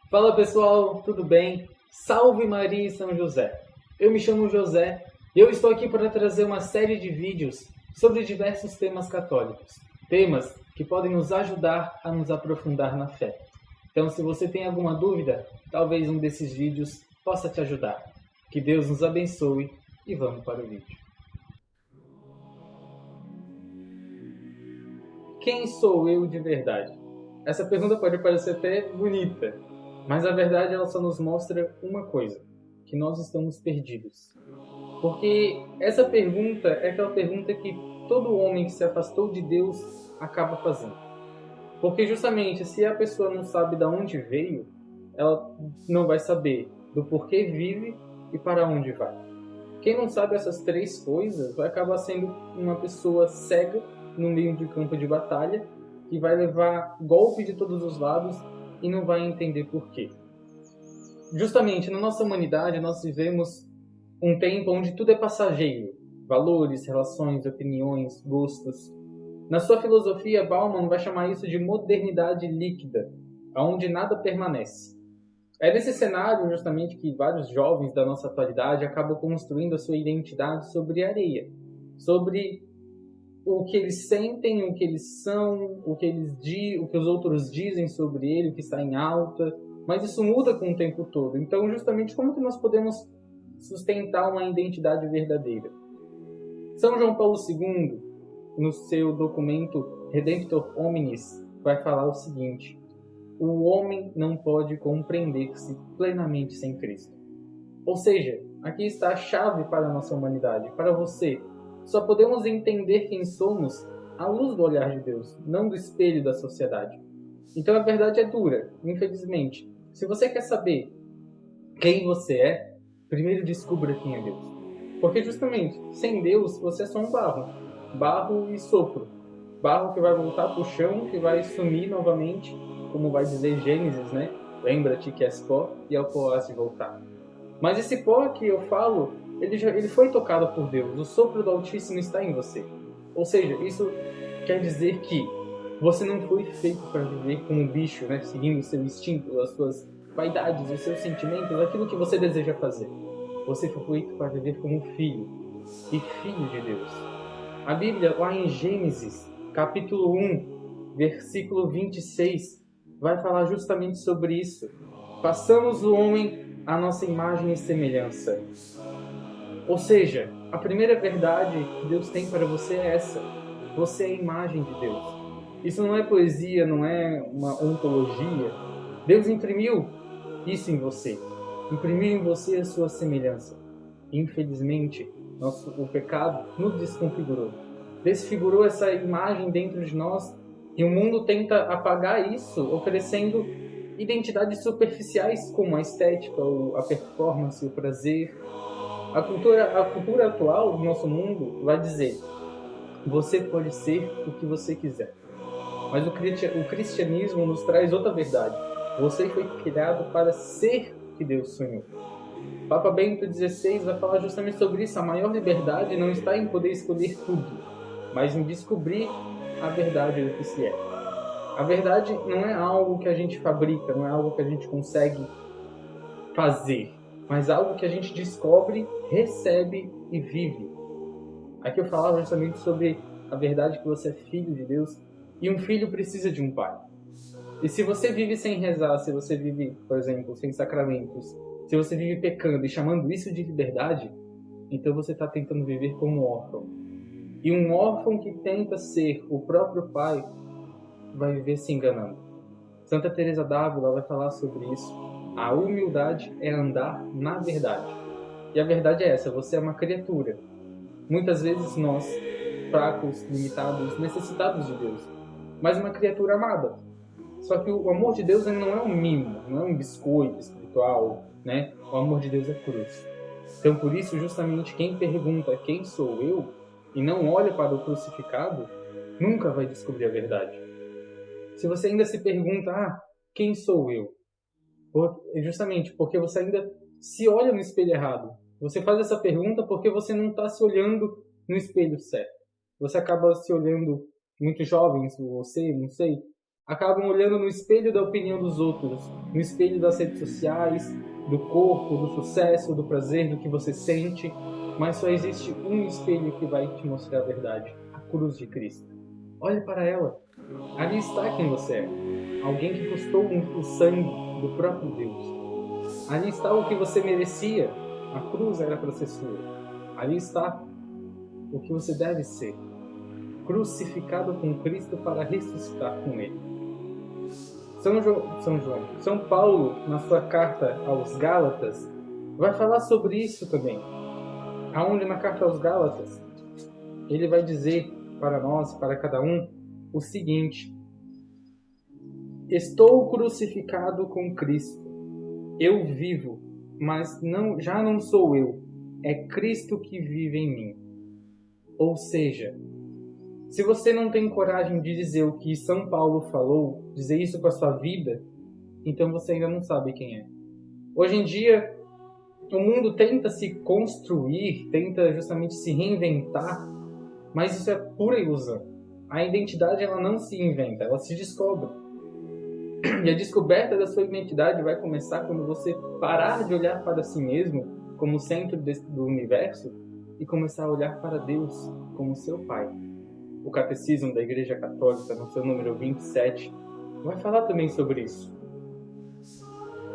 Fala pessoal, tudo bem? Salve Maria e São José! Eu me chamo José e eu estou aqui para trazer uma série de vídeos sobre diversos temas católicos. Temas que podem nos ajudar a nos aprofundar na fé. Então, se você tem alguma dúvida, talvez um desses vídeos possa te ajudar. Que Deus nos abençoe e vamos para o vídeo. Quem sou eu de verdade? Essa pergunta pode parecer até bonita, mas a verdade ela só nos mostra uma coisa, que nós estamos perdidos. Porque essa pergunta é aquela pergunta que todo homem que se afastou de Deus acaba fazendo. Porque justamente se a pessoa não sabe de onde veio, ela não vai saber do porquê vive e para onde vai. Quem não sabe essas três coisas vai acabar sendo uma pessoa cega no meio de campo de batalha, que vai levar golpe de todos os lados e não vai entender por quê. Justamente na nossa humanidade nós vivemos um tempo onde tudo é passageiro. Valores, relações, opiniões, gostos. Na sua filosofia, Bauman vai chamar isso de modernidade líquida, onde nada permanece. É nesse cenário, justamente, que vários jovens da nossa atualidade acabam construindo a sua identidade sobre areia, sobre o que eles sentem, o que eles são, o que os outros dizem sobre ele, o que está em alta, mas isso muda com o tempo todo. Então, justamente, como que nós podemos sustentar uma identidade verdadeira? São João Paulo II, no seu documento Redemptor Hominis, vai falar o seguinte: o homem não pode compreender-se plenamente sem Cristo. Ou seja, aqui está a chave para a nossa humanidade, para você. Só podemos entender quem somos à luz do olhar de Deus, não do espelho da sociedade. Então a verdade é dura, infelizmente. Se você quer saber quem você é, primeiro descubra quem é Deus. Porque justamente, sem Deus, você é só um barro. Barro e sopro. Barro que vai voltar para o chão, que vai sumir novamente, como vai dizer Gênesis, né? Lembra-te que és pó e ao pó hás de voltar. Mas esse pó que eu falo, ele foi tocado por Deus. O sopro do Altíssimo está em você. Ou seja, isso quer dizer que você não foi feito para viver como um bicho, né? Seguindo o seu instinto, as suas vaidades, os seus sentimentos, aquilo que você deseja fazer. Você foi feito para viver como filho e filho de Deus. A Bíblia, lá em Gênesis, capítulo 1, versículo 26, vai falar justamente sobre isso. Façamos o homem à nossa imagem e semelhança. Ou seja, a primeira verdade que Deus tem para você é essa. Você é a imagem de Deus. Isso não é poesia, não é uma ontologia. Deus imprimiu isso em você. Imprimiu em você a sua semelhança. Infelizmente, o pecado nos desconfigurou. Desfigurou essa imagem dentro de nós e o mundo tenta apagar isso, oferecendo identidades superficiais como a estética, a performance, o prazer. A cultura atual do nosso mundo vai dizer: você pode ser o que você quiser. Mas o cristianismo nos traz outra verdade. Você foi criado para ser o que Deus sonhou. Papa Bento XVI vai falar justamente sobre isso. A maior liberdade não está em poder escolher tudo, mas em descobrir a verdade do que se é. A verdade não é algo que a gente fabrica, não é algo que a gente consegue fazer, mas algo que a gente descobre, recebe e vive. Aqui eu falava justamente sobre a verdade que você é filho de Deus e um filho precisa de um pai. E se você vive sem rezar, se você vive, por exemplo, sem sacramentos, se você vive pecando e chamando isso de liberdade, então você está tentando viver como um órfão. E um órfão que tenta ser o próprio pai vai viver se enganando. Santa Teresa d'Ávila vai falar sobre isso. A humildade é andar na verdade. E a verdade é essa: você é uma criatura. Muitas vezes nós, fracos, limitados, necessitados de Deus, mas uma criatura amada. Só que o amor de Deus ele não é um mimo, não é um biscoito espiritual, né? O amor de Deus é cruz. Então, por isso, justamente, quem pergunta quem sou eu e não olha para o crucificado, nunca vai descobrir a verdade. Se você ainda se pergunta, quem sou eu? Justamente porque você ainda se olha no espelho errado. Você faz essa pergunta porque você não está se olhando no espelho certo. Você acaba se olhando, muito jovens, você, não sei, acabam olhando no espelho da opinião dos outros, no espelho das redes sociais, do corpo, do sucesso, do prazer, do que você sente, mas só existe um espelho que vai te mostrar a verdade, a cruz de Cristo. Olhe para ela. Ali está quem você é. Alguém que custou o sangue do próprio Deus. Ali está o que você merecia. A cruz era para ser sua. Ali está o que você deve ser. Crucificado com Cristo para ressuscitar com Ele. São Paulo, na sua carta aos Gálatas, vai falar sobre isso também. Aonde na carta aos Gálatas, ele vai dizer para nós, para cada um, o seguinte: estou crucificado com Cristo. Eu vivo, mas já não sou eu. É Cristo que vive em mim. Ou seja, se você não tem coragem de dizer o que São Paulo falou, dizer isso para a sua vida, então você ainda não sabe quem é. Hoje em dia, o mundo tenta se construir, tenta justamente se reinventar, mas isso é pura ilusão. A identidade ela não se inventa, ela se descobre. E a descoberta da sua identidade vai começar quando você parar de olhar para si mesmo como centro do universo e começar a olhar para Deus como seu Pai. O Catecismo da Igreja Católica, no seu número 27, vai falar também sobre isso.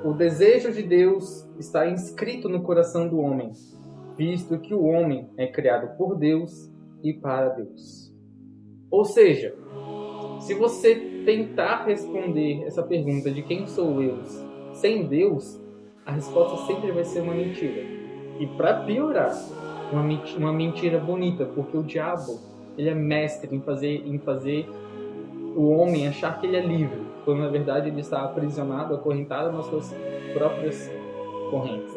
O desejo de Deus está inscrito no coração do homem, visto que o homem é criado por Deus e para Deus. Ou seja, se você tentar responder essa pergunta de quem sou eu sem Deus, a resposta sempre vai ser uma mentira. E para piorar, uma mentira bonita, porque o diabo ele é mestre em fazer o homem achar que ele é livre, quando na verdade ele está aprisionado, acorrentado nas suas próprias correntes.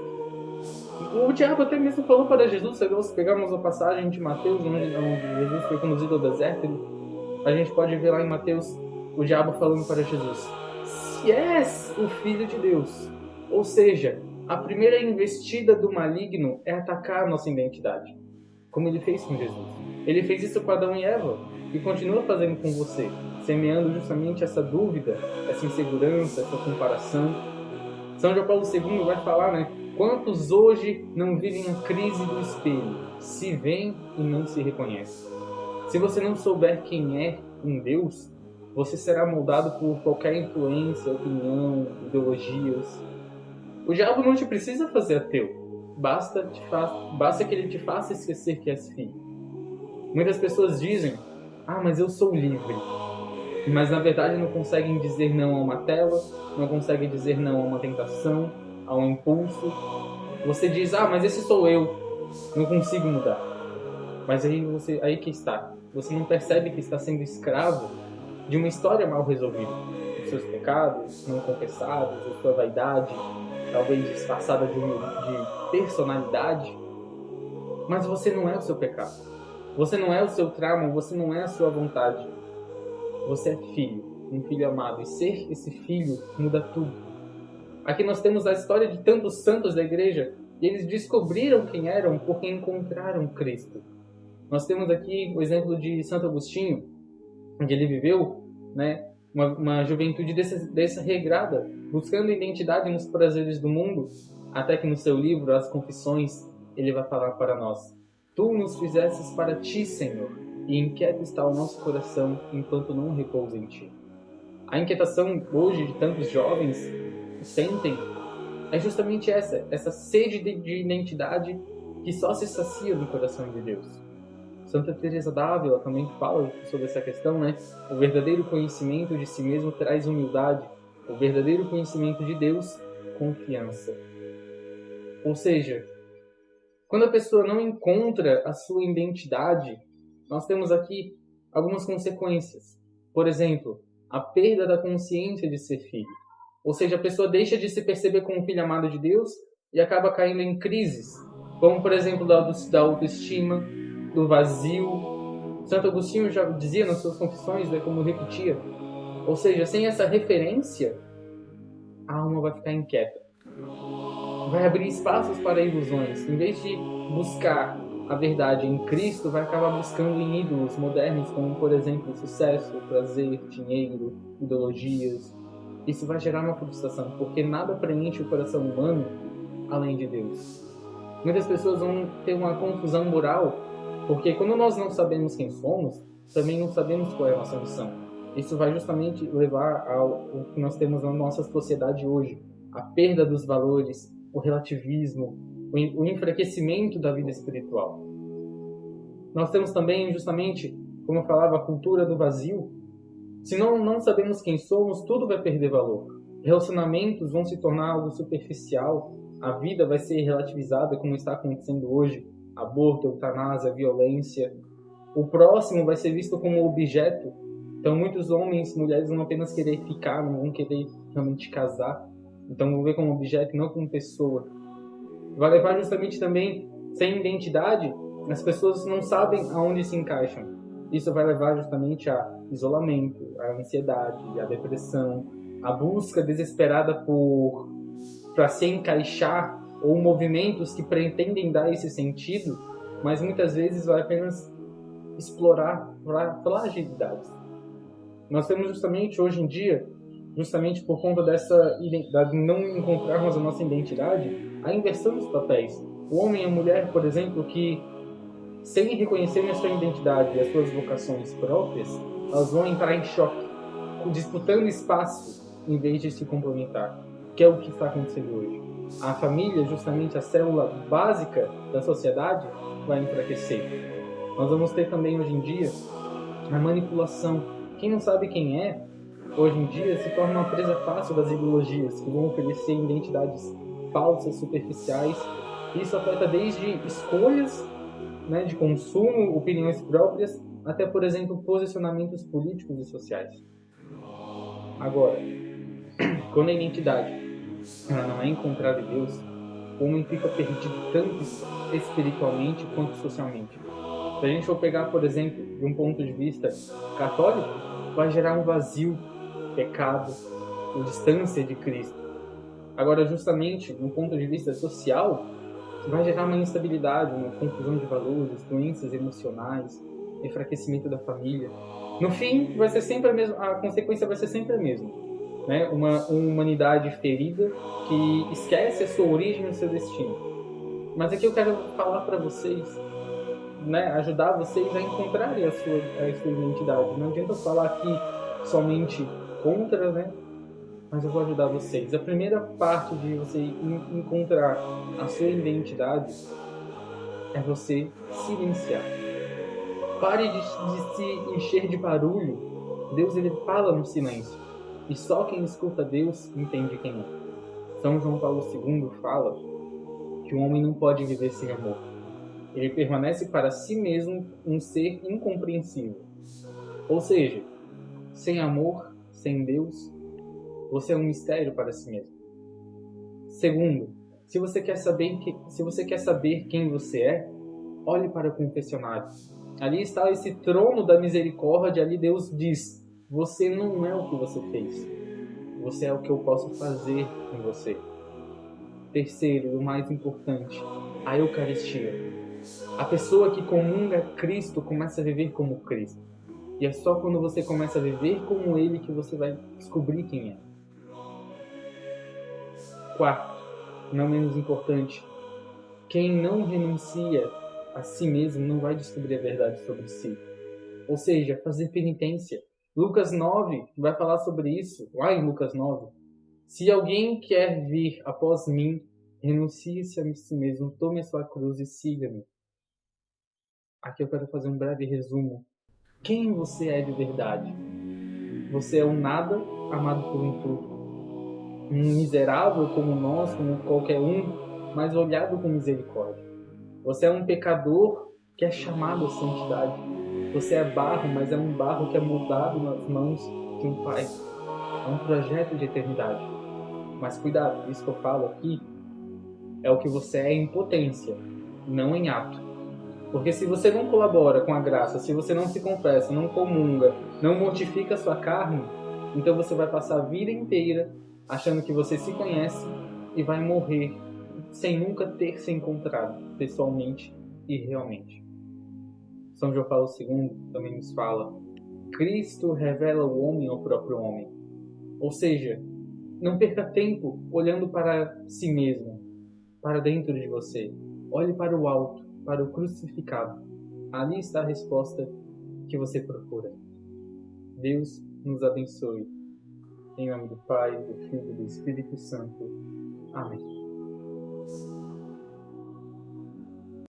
O diabo até mesmo falou para Jesus, se nós pegarmos a passagem de Mateus, onde Jesus foi conduzido ao deserto, a gente pode ver lá em Mateus o diabo falando para Jesus: se és o Filho de Deus. Ou seja, a primeira investida do maligno é atacar a nossa identidade, como ele fez com Jesus. Ele fez isso com Adão e Eva e continua fazendo com você, semeando justamente essa dúvida, essa insegurança, essa comparação. São João Paulo II vai falar, né? Quantos hoje não vivem a crise do espelho, se veem e não se reconhecem? Se você não souber quem é um Deus, você será moldado por qualquer influência, opinião, ideologias. O diabo não te precisa fazer ateu. Basta que ele te faça esquecer que és filho. Muitas pessoas dizem: mas eu sou livre. Mas na verdade não conseguem dizer não a uma tela, não conseguem dizer não a uma tentação, a um impulso. Você diz: mas esse sou eu, não consigo mudar. Mas aí que está. Você não percebe que está sendo escravo de uma história mal resolvida. Os seus pecados não confessados, a sua vaidade, talvez disfarçada de personalidade. Mas você não é o seu pecado. Você não é o seu trauma, você não é a sua vontade. Você é filho, um filho amado. E ser esse filho muda tudo. Aqui nós temos a história de tantos santos da igreja. E eles descobriram quem eram porque encontraram Cristo. Nós temos aqui o exemplo de Santo Agostinho, onde ele viveu, né, uma juventude desregrada, buscando identidade nos prazeres do mundo, até que no seu livro, As Confissões, ele vai falar para nós: tu nos fizestes para ti, Senhor, e inquieto está o nosso coração enquanto não repousa em ti. A inquietação hoje de tantos jovens sentem é justamente essa sede de identidade que só se sacia no coração de Deus. Santa Teresa d'Ávila também fala sobre essa questão, né? O verdadeiro conhecimento de si mesmo traz humildade. O verdadeiro conhecimento de Deus, confiança. Ou seja, quando a pessoa não encontra a sua identidade, nós temos aqui algumas consequências. Por exemplo, a perda da consciência de ser filho. Ou seja, a pessoa deixa de se perceber como filho amado de Deus e acaba caindo em crises, como por exemplo da autoestima, do vazio. Santo Agostinho já dizia nas suas confissões, né, como repetia. Ou seja, sem essa referência, a alma vai ficar inquieta. Vai abrir espaços para ilusões. Em vez de buscar a verdade em Cristo vai acabar buscando em ídolos modernos, como, por exemplo, sucesso, prazer, dinheiro, ideologias. Isso vai gerar uma frustração, porque nada preenche o coração humano além de Deus. Muitas pessoas vão ter uma confusão moral, porque quando nós não sabemos quem somos, também não sabemos qual é a nossa missão. Isso vai justamente levar ao que nós temos na nossa sociedade hoje, a perda dos valores, o relativismo, o enfraquecimento da vida espiritual. Nós temos também, justamente, como eu falava, a cultura do vazio. Se não sabemos quem somos, tudo vai perder valor. Relacionamentos vão se tornar algo superficial, a vida vai ser relativizada, como está acontecendo hoje, aborto, eutanásia, violência. O próximo vai ser visto como objeto. Então, muitos homens e mulheres vão apenas querer ficar, não vão querer realmente casar. Então, vão ver como objeto e não como pessoa. Vai levar justamente também, sem identidade, as pessoas não sabem aonde se encaixam. Isso vai levar justamente a isolamento, a ansiedade, a depressão, a busca desesperada para se encaixar, ou movimentos que pretendem dar esse sentido, mas muitas vezes vai apenas explorar fragilidades. Nós temos justamente hoje em dia, justamente por conta de não encontrarmos a nossa identidade, a inversão dos papéis. O homem e a mulher, por exemplo, que sem reconhecerem a sua identidade e as suas vocações próprias, elas vão entrar em choque, disputando espaço em vez de se complementar, que é o que está acontecendo hoje. A família, justamente a célula básica da sociedade, vai enfraquecer. Nós vamos ter também hoje em dia a manipulação. Quem não sabe quem é, hoje em dia, se torna uma presa fácil das ideologias, que vão oferecer identidades falsas, superficiais. Isso afeta desde escolhas, né, de consumo, opiniões próprias, até, por exemplo, posicionamentos políticos e sociais. Agora, quando a identidade ela não é encontrada em Deus, o homem fica perdido tanto espiritualmente quanto socialmente. Se a gente for pegar, por exemplo, de um ponto de vista católico, vai gerar um vazio, pecado, ou distância de Cristo. Agora, justamente, do ponto de vista social, vai gerar uma instabilidade, uma confusão de valores, doenças emocionais, enfraquecimento da família. No fim, vai ser sempre a consequência vai ser sempre a mesma, né? Uma humanidade ferida que esquece a sua origem e o seu destino. Mas aqui eu quero falar para vocês, né, ajudar vocês a encontrarem a sua identidade. Não adianta eu falar aqui somente contra, né? Mas eu vou ajudar vocês. A primeira parte de você encontrar a sua identidade é você silenciar. Pare de se encher de barulho. Deus, ele fala no silêncio. E só quem escuta Deus entende quem é. São João Paulo II fala que o homem não pode viver sem amor. Ele permanece para si mesmo um ser incompreensível. Ou seja, sem amor, sem Deus, você é um mistério para si mesmo. Segundo, se você quer saber quem você é, olhe para o confessionário. Ali está esse trono da misericórdia. Ali Deus diz: você não é o que você fez. Você é o que eu posso fazer com você. Terceiro, e o mais importante, a Eucaristia. A pessoa que comunga Cristo começa a viver como Cristo. E é só quando você começa a viver como Ele que você vai descobrir quem é. Quarto, não menos importante, quem não renuncia a si mesmo não vai descobrir a verdade sobre si. Ou seja, fazer penitência. Lucas 9 vai falar sobre isso. Lá em Lucas 9. Se alguém quer vir após mim, renuncie-se a si mesmo, tome a sua cruz e siga-me. Aqui eu quero fazer um breve resumo. Quem você é de verdade? Você é um nada amado por um todo. Um miserável como nós, como qualquer um, mas olhado com misericórdia. Você é um pecador que é chamado à santidade. Você é barro, mas é um barro que é moldado nas mãos de um Pai. É um projeto de eternidade. Mas cuidado, isso que eu falo aqui é o que você é em potência, não em ato. Porque se você não colabora com a graça, se você não se confessa, não comunga, não mortifica a sua carne, então você vai passar a vida inteira achando que você se conhece e vai morrer sem nunca ter se encontrado pessoalmente e realmente. São João Paulo II também nos fala: Cristo revela o homem ao próprio homem. Ou seja, não perca tempo olhando para si mesmo, para dentro de você. Olhe para o alto, para o crucificado. Ali está a resposta que você procura. Deus nos abençoe. Em nome do Pai, do Filho e do Espírito Santo. Amém.